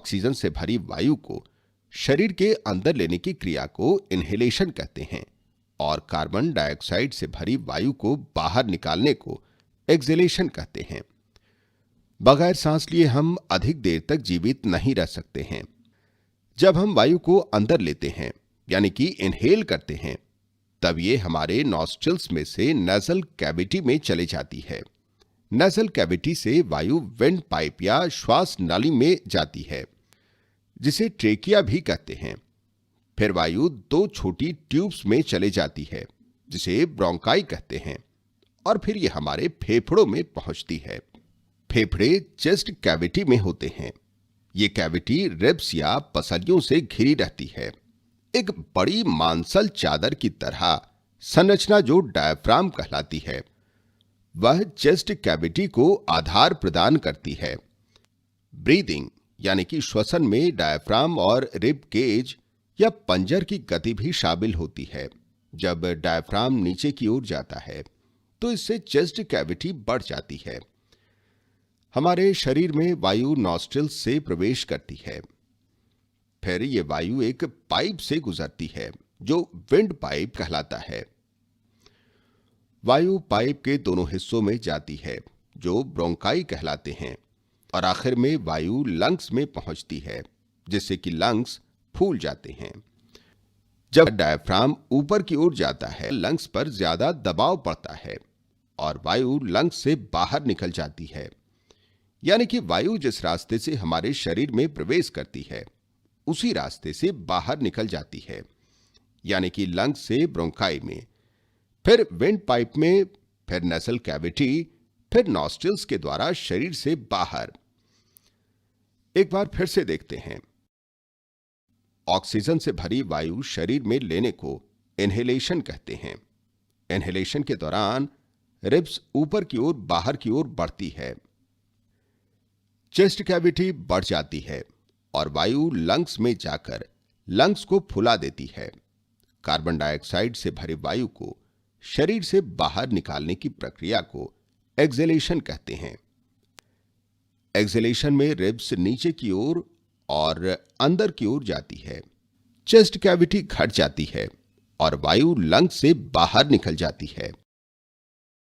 Oxygen से भरी वायु को शरीर के अंदर लेने की क्रिया को इनहेलेशन कहते हैं और कार्बन डाइऑक्साइड से भरी वायु को बाहर निकालने को एक्सहेलेशन कहते हैं। बगैर सांस लिए हम अधिक देर तक जीवित नहीं रह सकते हैं। जब हम वायु को अंदर लेते हैं यानी कि इनहेल करते हैं, तब ये हमारे नॉस्ट्रिल्स में से नेजल कैविटी में चले जाती है। नेजल कैविटी से वायु वेंट पाइप या श्वास नाली में जाती है, जिसे ट्रेकिया भी कहते हैं। फिर वायु दो छोटी ट्यूब्स में चले जाती है, जिसे ब्रोंकाई कहते हैं, और फिर ये हमारे फेफड़ों में पहुंचती है। फेफड़े चेस्ट कैविटी में होते हैं। ये कैविटी रिब्स या पसलियों से घिरी रहती है। एक बड़ी मांसल चादर की तरह संरचना जो डायफ्राम कहलाती है, वह चेस्ट कैविटी को आधार प्रदान करती है। ब्रीदिंग यानी कि श्वसन में डायफ्राम और रिब केज या पंजर की गति भी शामिल होती है। जब डायफ्राम नीचे की ओर जाता है तो इससे चेस्ट कैविटी बढ़ जाती है। हमारे शरीर में वायु नॉस्ट्रिल्स से प्रवेश करती है। फिर ये वायु एक पाइप से गुजरती है जो विंड पाइप कहलाता है। वायु पाइप के दोनों हिस्सों में जाती है जो ब्रोंकाई कहलाते हैं, और आखिर में वायु लंग्स में पहुंचती है, जिससे कि लंग्स फूल जाते हैं। जब डायफ्राम ऊपर की ओर जाता है, लंग्स पर ज्यादा दबाव पड़ता है और वायु लंग्स से बाहर निकल जाती है। यानी कि वायु जिस रास्ते से हमारे शरीर में प्रवेश करती है, उसी रास्ते से बाहर निकल जाती है, यानी कि लंग्स से ब्रोंकाई में, फिर वेंट पाइप में, फिर नेसल कैविटी, फिर नॉस्ट्रिल्स के द्वारा शरीर से बाहर। एक बार फिर से देखते हैं। ऑक्सीजन से भरी वायु शरीर में लेने को इनहेलेशन कहते हैं। इनहेलेशन के दौरान रिब्स ऊपर की ओर बाहर की ओर बढ़ती है, चेस्ट कैविटी बढ़ जाती है और वायु लंग्स में जाकर लंग्स को फुला देती है। कार्बन डाइऑक्साइड से भरी वायु को शरीर से बाहर निकालने की प्रक्रिया को एक्सहेलेशन कहते हैं। एक्सहेलेशन में रिब्स नीचे की ओर और अंदर की ओर जाती है, चेस्ट कैविटी घट जाती है और वायु लंग्स से बाहर निकल जाती है।